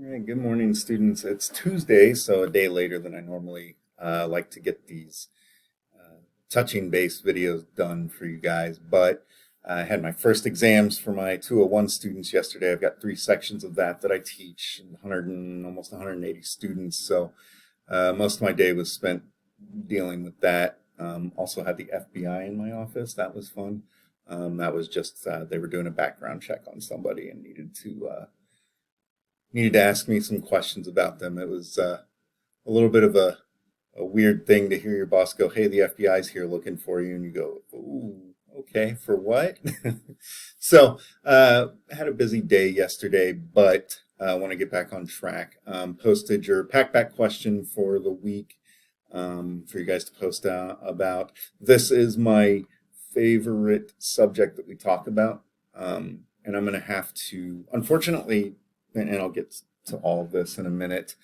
All right, good morning, students. It's Tuesday, so a day later than I normally like to get these touching base videos done for you guys. But I had my first exams for my 201 students yesterday. I've got three sections of that I teach, 100 and almost 180 students. So most of my day was spent dealing with that. Also had the FBI in my office. That was fun. That was just they were doing a background check on somebody and needed to ask me some questions about them. It was a little bit of a weird thing to hear your boss go, "Hey, the FBI's here looking for you," and you go, "Ooh, okay, for what?" So, had a busy day yesterday, but I want to get back on track. Posted your pack back question for the week for you guys to post about. This is my favorite subject that we talk about, and I'm going to have to, unfortunately, and I'll get to all of this in a minute.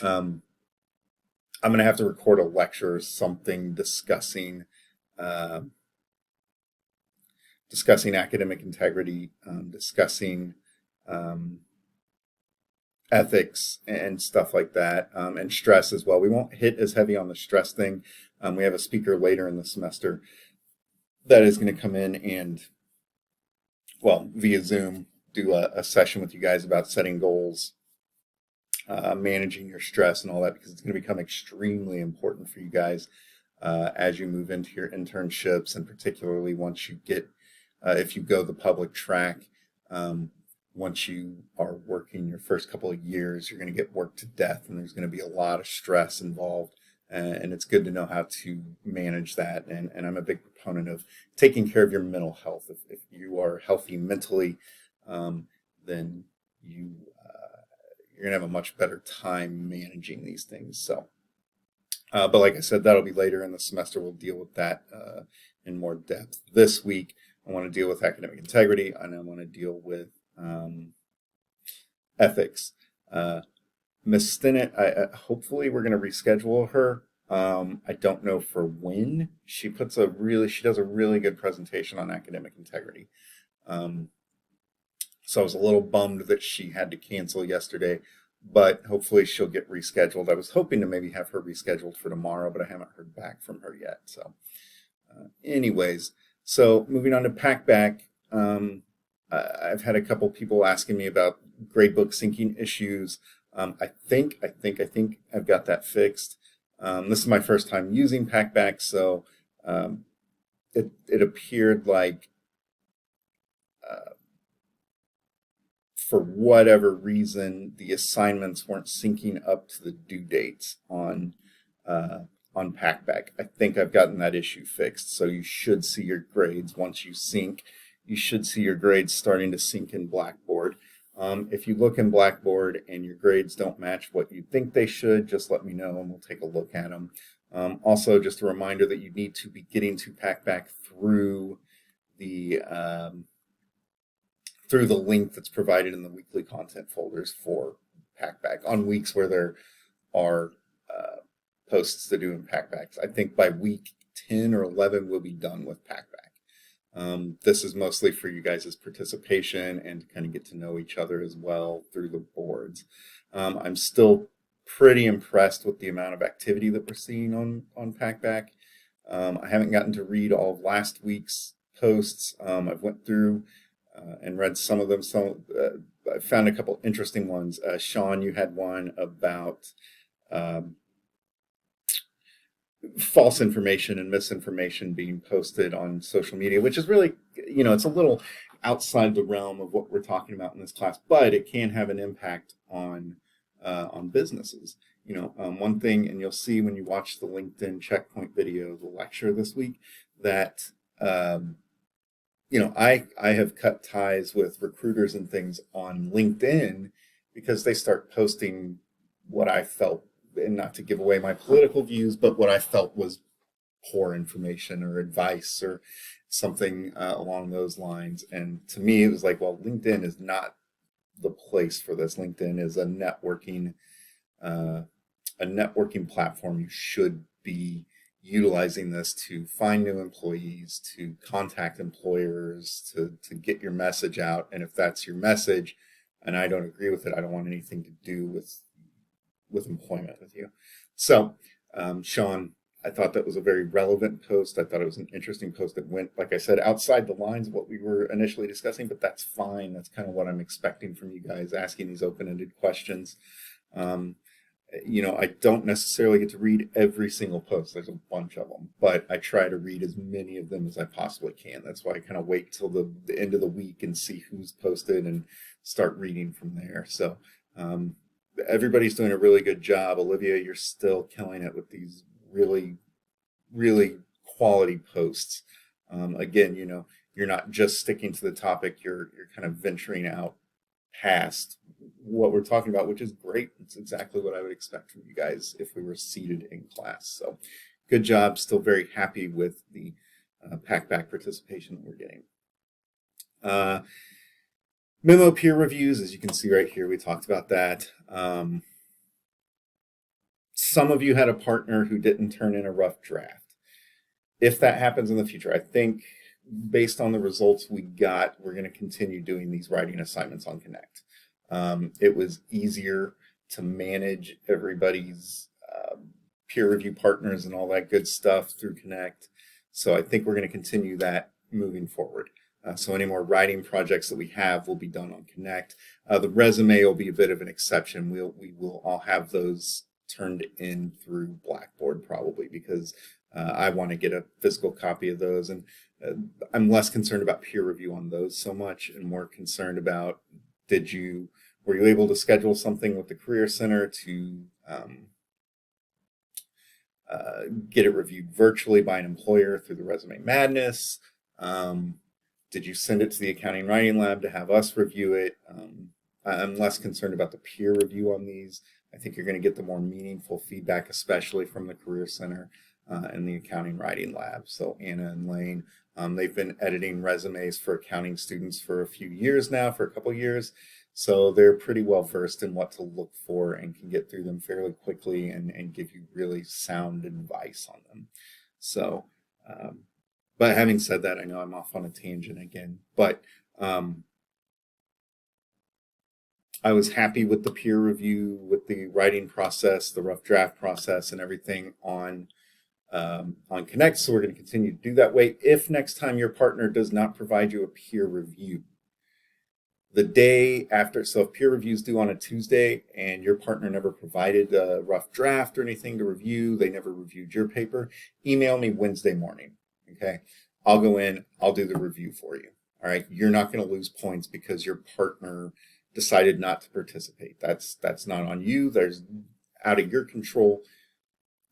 I'm going to have to record a lecture or something uh, discussing academic integrity, discussing um, ethics and stuff like that, and stress as well. We won't hit as heavy on the stress thing. We have a speaker later in the semester that is going to come in and, well, via Zoom, do a session with you guys about setting goals, managing your stress and all that, because it's going to become extremely important for you guys as you move into your internships, and particularly once you get, if you go the public track, once you are working your first couple of years, you're going to get worked to death, and there's going to be a lot of stress involved. And it's good to know how to manage that. And I'm a big proponent of taking care of your mental health. If you are healthy mentally, then you're going to have a much better time managing these things. So, but like I said, that'll be later in the semester. We'll deal with that in more depth. This week, I want to deal with academic integrity, and I want to deal with ethics. Miss Stinnett, hopefully we're going to reschedule her. I don't know for when. She does a really good presentation on academic integrity. So I was a little bummed that she had to cancel yesterday, but hopefully she'll get rescheduled. I was hoping to maybe have her rescheduled for tomorrow, but I haven't heard back from her yet. So, anyways, so moving on to Packback, I've had a couple people asking me about gradebook syncing issues. I think I've got that fixed. This is my first time using Packback, so it appeared like for whatever reason the assignments weren't syncing up to the due dates on Packback. I think I've gotten that issue fixed, so you should see your grades once you sync. You should see your grades starting to sync in Blackboard. If you look in Blackboard and your grades don't match what you think they should, just let me know and we'll take a look at them. Also, just a reminder that you need to be getting to Packback through the link that's provided in the weekly content folders for Packback on weeks where there are posts to do in Packbacks. I think by week 10 or 11 we'll be done with Packback. This is mostly for you guys' participation and to kind of get to know each other as well through the boards. I'm still pretty impressed with the amount of activity that we're seeing on Packback. I haven't gotten to read all of last week's posts. I've went through and read some of them. I found a couple interesting ones. Sean, you had one about false information and misinformation being posted on social media, which is really, it's a little outside the realm of what we're talking about in this class, but it can have an impact on businesses. One thing, and you'll see when you watch the LinkedIn checkpoint video, the lecture this week, that I have cut ties with recruiters and things on LinkedIn because they start posting what I felt, and not to give away my political views, but what I felt was poor information or advice or something along those lines. And to me, it was like, well, LinkedIn is not the place for this. LinkedIn is a networking platform. You should be utilizing this to find new employees, to contact employers, to get your message out. And if that's your message, and I don't agree with it, I don't want anything to do with employment with you. So, Sean, I thought that was a very relevant post. I thought it was an interesting post that went, like I said, outside the lines of what we were initially discussing, but that's fine. That's kind of what I'm expecting from you guys, asking these open-ended questions. I don't necessarily get to read every single post. There's a bunch of them, but I try to read as many of them as I possibly can. That's why I kind of wait till the end of the week and see who's posted and start reading from there. So everybody's doing a really good job. Olivia, you're still killing it with these really, really quality posts. Again, you're not just sticking to the topic. You're kind of venturing out past what we're talking about, which is great. It's exactly what I would expect from you guys if we were seated in class. So good job. Still very happy with the pack-back participation that we're getting. Memo peer reviews, as you can see right here, we talked about that. Some of you had a partner who didn't turn in a rough draft. If that happens in the future, I think based on the results we got, we're going to continue doing these writing assignments on Connect. It was easier to manage everybody's peer review partners and all that good stuff through Connect. So I think we're going to continue that moving forward. So any more writing projects that we have will be done on Connect. The resume will be a bit of an exception. We will all have those turned in through Blackboard probably, because I want to get a physical copy of those, and I'm less concerned about peer review on those so much, and more concerned about were you able to schedule something with the Career Center to get it reviewed virtually by an employer through the Resume Madness? Did you send it to the Accounting Writing Lab to have us review it? I'm less concerned about the peer review on these. I think you're going to get the more meaningful feedback, especially from the Career Center and the Accounting Writing Lab. So Anna and Lane, they've been editing resumes for accounting students for a few years now, for a couple years. So they're pretty well versed in what to look for and can get through them fairly quickly and give you really sound advice on them. So, but having said that, I know I'm off on a tangent again, but I was happy with the peer review, with the writing process, the rough draft process, and everything on Connect. So we're going to continue to do that way. If next time your partner does not provide you a peer review, the day after, so if peer reviews due on a Tuesday and your partner never provided a rough draft or anything to review, they never reviewed your paper, email me Wednesday morning. Okay, I'll go in, I'll do the review for you. All right, you're not going to lose points because your partner decided not to participate. That's not on you. There's out of your control.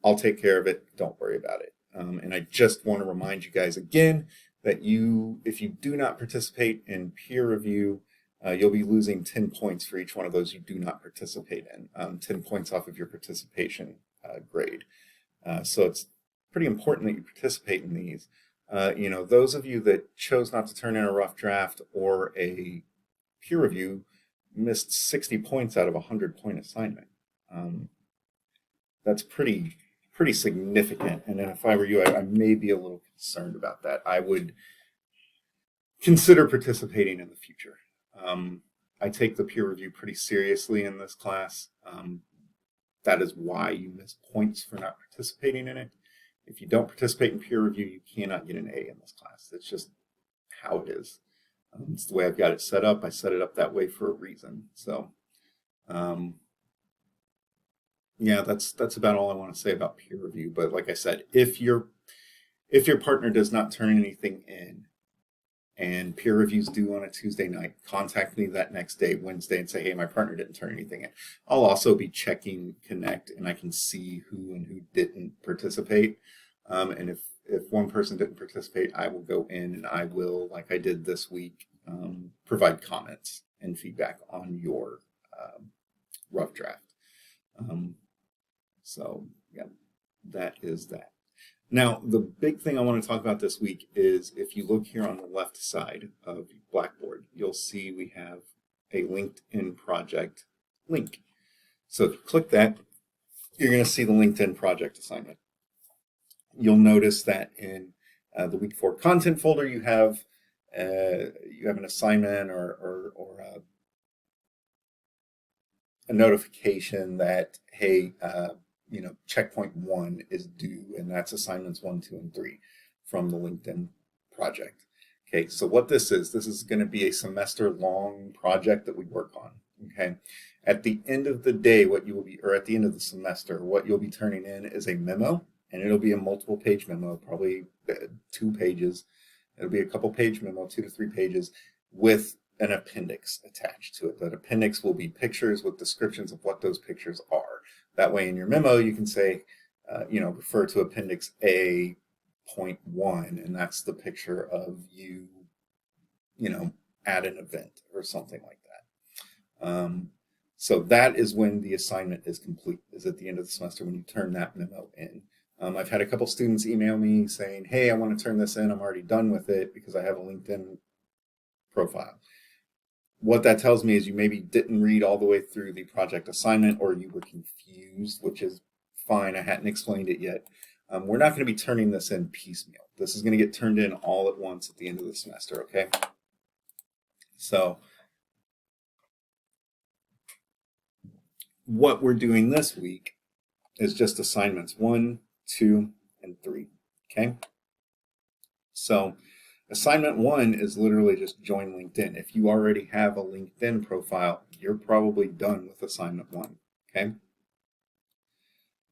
I'll take care of it. Don't worry about it. And I just want to remind you guys again that if you do not participate in peer review, you'll be losing 10 points for each one of those you do not participate in, 10 points off of your participation grade. So it's pretty important that you participate in these. Those of you that chose not to turn in a rough draft or a peer review missed 60 points out of a 100-point assignment. That's pretty significant. And then if I were you, I may be a little concerned about that. I would consider participating in the future. I take the peer review pretty seriously in this class. That is why you miss points for not participating in it. If you don't participate in peer review, you cannot get an A in this class. It's just how it is. It's the way I've got it set up. I set it up that way for a reason. So, yeah, that's about all I want to say about peer review. But like I said, if your partner does not turn anything in and peer review's due on a Tuesday night, contact me that next day, Wednesday, and say, hey, my partner didn't turn anything in. I'll also be checking Connect, and I can see who and who didn't participate. And if one person didn't participate, I will go in and I will, like I did this week, provide comments and feedback on your rough draft. So, yeah, that is that. Now, the big thing I want to talk about this week is if you look here on the left side of Blackboard, you'll see we have a LinkedIn project link. So if you click that, you're going to see the LinkedIn project assignment. You'll notice that in the week 4 content folder, you have an assignment or a notification that, hey, checkpoint 1 is due, and that's assignments 1, 2, and 3 from the LinkedIn project. Okay, so what this is going to be a semester-long project that we work on. Okay, at the end of the day, at the end of the semester, what you'll be turning in is a memo, and it'll be a multiple-page memo, probably 2 pages. It'll be a couple-page memo, 2 to 3 pages, with an appendix attached to it. That appendix will be pictures with descriptions of what those pictures are. That way, in your memo, you can say, refer to Appendix A.1, and that's the picture of you, at an event or something like that. So that is when the assignment is complete, is at the end of the semester when you turn that memo in. I've had a couple students email me saying, hey, I want to turn this in. I'm already done with it because I have a LinkedIn profile. What that tells me is you maybe didn't read all the way through the project assignment, or you were confused, which is fine. I hadn't explained it yet. We're not going to be turning this in piecemeal. This is going to get turned in all at once at the end of the semester, okay? So what we're doing this week is just assignments 1, 2, and 3, okay? So assignment 1 is literally just join LinkedIn. If you already have a LinkedIn profile, you're probably done with assignment 1, okay?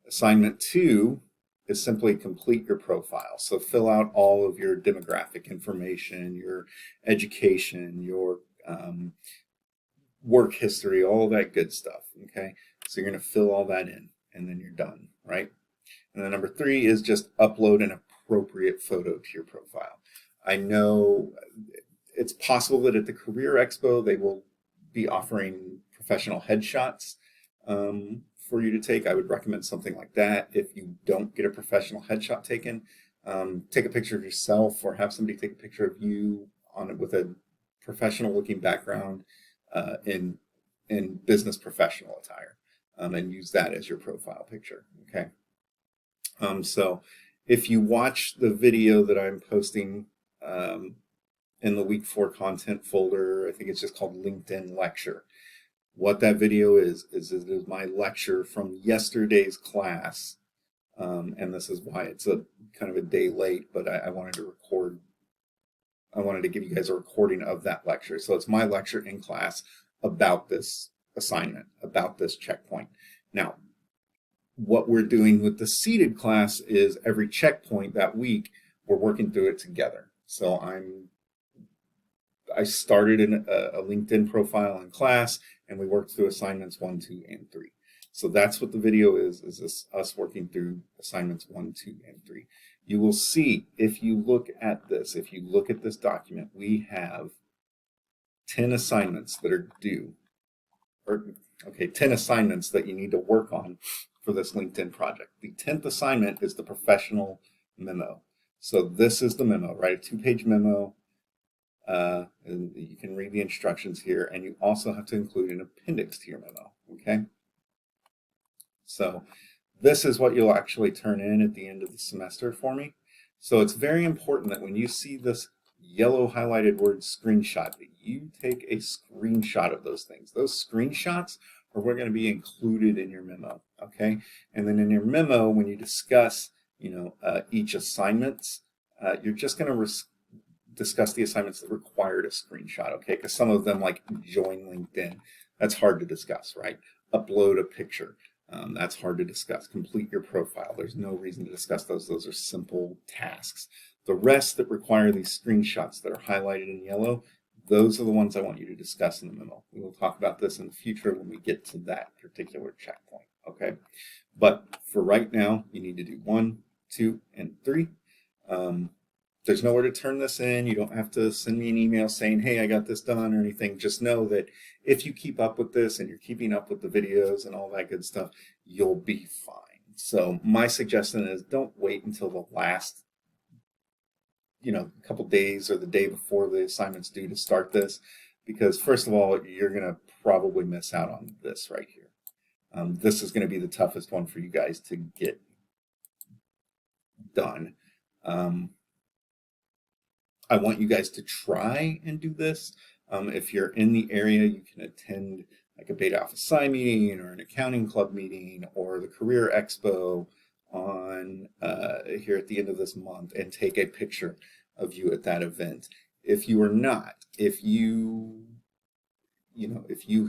Assignment 2 is simply complete your profile. So fill out all of your demographic information, your education, your work history, all that good stuff, okay? So you're going to fill all that in, and then you're done, right? And then number 3 is just upload an appropriate photo to your profile. I know it's possible that at the Career Expo, they will be offering professional headshots for you to take. I would recommend something like that. If you don't get a professional headshot taken, take a picture of yourself, or have somebody take a picture of you with a professional looking background in business professional attire, and use that as your profile picture, okay? So if you watch the video that I'm posting in the week 4 content folder, I think it's just called LinkedIn Lecture. What that video is it is my lecture from yesterday's class, and this is why it's a kind of a day late, but I wanted to record. I wanted to give you guys a recording of that lecture. So it's my lecture in class about this assignment, about this checkpoint. Now, what we're doing with the seated class is every checkpoint that week, we're working through it together. So I started a LinkedIn profile in class, and we worked through assignments 1, 2, and 3. So that's what the video is this us working through assignments 1, 2, and 3. You will see, if you look at this document, we have 10 assignments that are due, 10 assignments that you need to work on for this LinkedIn project. The 10th assignment is the professional memo. So this is the memo, right? A 2-page memo. And you can read the instructions here, and you also have to include an appendix to your memo, okay? So this is what you'll actually turn in at the end of the semester for me. So it's very important that when you see this yellow highlighted word screenshot, that you take a screenshot of those things. Those screenshots are what are going to be included in your memo, okay? And then in your memo, when you discuss, each assignments, you're just going to discuss the assignments that required a screenshot, okay? Because some of them, like join LinkedIn, that's hard to discuss, right? Upload a picture, that's hard to discuss. Complete your profile, there's no reason to discuss those. Those are simple tasks. The rest that require these screenshots that are highlighted in yellow, those are the ones I want you to discuss in the memo. We will talk about this in the future when we get to that particular checkpoint, okay? But for right now, you need to do 1, 2, and 3. There's nowhere to turn this in. You don't have to send me an email saying, hey, I got this done or anything. Just know that if you keep up with this and you're keeping up with the videos and all that good stuff, you'll be fine. So my suggestion is don't wait until the last, couple days or the day before the assignment's due to start this, because first of all, you're going to probably miss out on this right here. This is going to be the toughest one for you guys to get done. I want you guys to try and do this. If you're in the area, you can attend like a Beta Alpha Psi meeting or an accounting club meeting or the Career Expo on here at the end of this month and take a picture of you at that event. If you are not, if you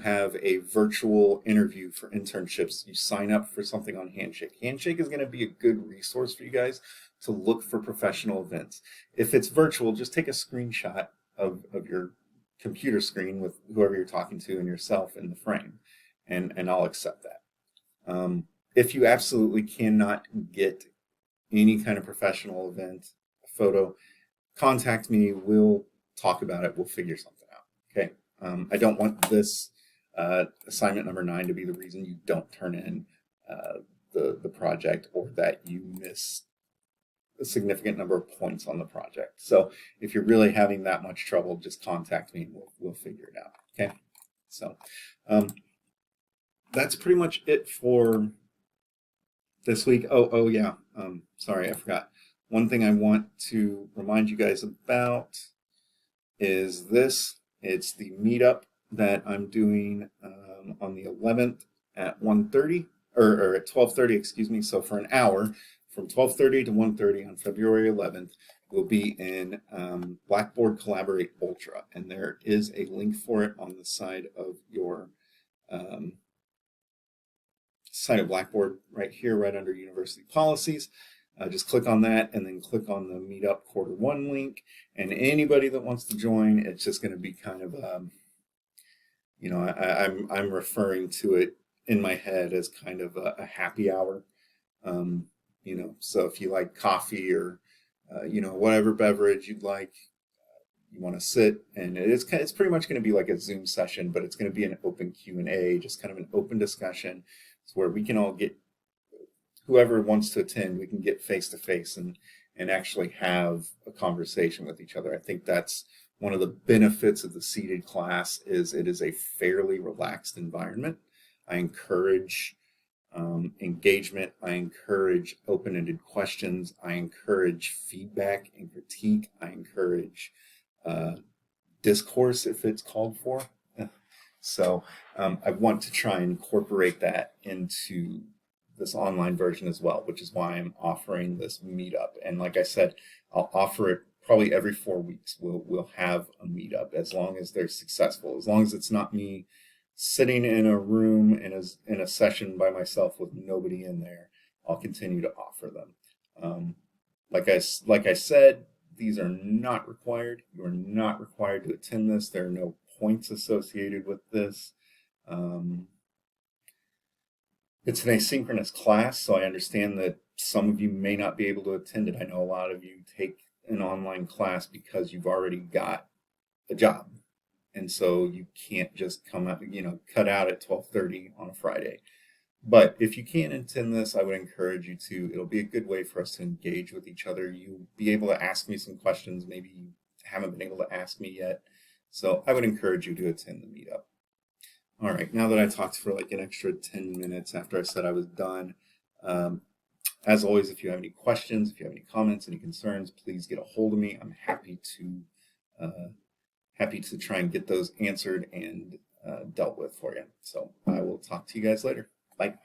have a virtual interview for internships, you sign up for something on Handshake. Handshake is going to be a good resource for you guys to look for professional events. If it's virtual, just take a screenshot of your computer screen with whoever you're talking to and yourself in the frame, and I'll accept that. If you absolutely cannot get any kind of professional event photo, contact me. We'll talk about it. We'll figure something out. Okay. I don't want this assignment number 9 to be the reason you don't turn in the project or that you miss a significant number of points on the project. So if you're really having that much trouble, just contact me and we'll figure it out. Okay. So that's pretty much it for this week. Oh yeah. Sorry, I forgot. One thing I want to remind you guys about is this. It's the meetup that I'm doing on the 11th at 1:30 or at 12:30, excuse me. So for an hour, from 12:30 to 1:30 on February 11th, we'll be in Blackboard Collaborate Ultra, and there is a link for it on the side of your side of Blackboard right here, right under University Policies. Just click on that and then click on the Meetup Q1 link. And anybody that wants to join, it's just going to be kind of, I'm referring to it in my head as kind of a happy hour. So if you like coffee or, whatever beverage you'd like, you want to sit, and it's pretty much going to be like a Zoom session, but it's going to be an open Q&A, just kind of an open discussion. It's where we can all get, whoever wants to attend, we can get face to face and actually have a conversation with each other. I think that's one of the benefits of the seated class is it is a fairly relaxed environment. I encourage engagement. I encourage open-ended questions. I encourage feedback and critique. I encourage discourse if it's called for. So I want to try and incorporate that into this online version as well, which is why I'm offering this meetup. And like I said, I'll offer it probably every 4 weeks. We'll have a meetup as long as they're successful, as long as it's not me sitting in a room in a session by myself with nobody in there. I'll continue to offer them. Like I said, these are not required. You are not required to attend this. There are no points associated with this. It's an asynchronous class, so I understand that some of you may not be able to attend it. I know a lot of you take an online class because you've already got a job. And so you can't just come out, cut out at 12:30 on a Friday. But if you can attend this, I would encourage you to. It'll be a good way for us to engage with each other. You'll be able to ask me some questions maybe you haven't been able to ask me yet. So I would encourage you to attend the meetup. All right, now that I talked for like an extra 10 minutes after I said I was done, as always, if you have any questions, if you have any comments, any concerns, please get a hold of me. I'm happy to try and get those answered and dealt with for you. So I will talk to you guys later. Bye.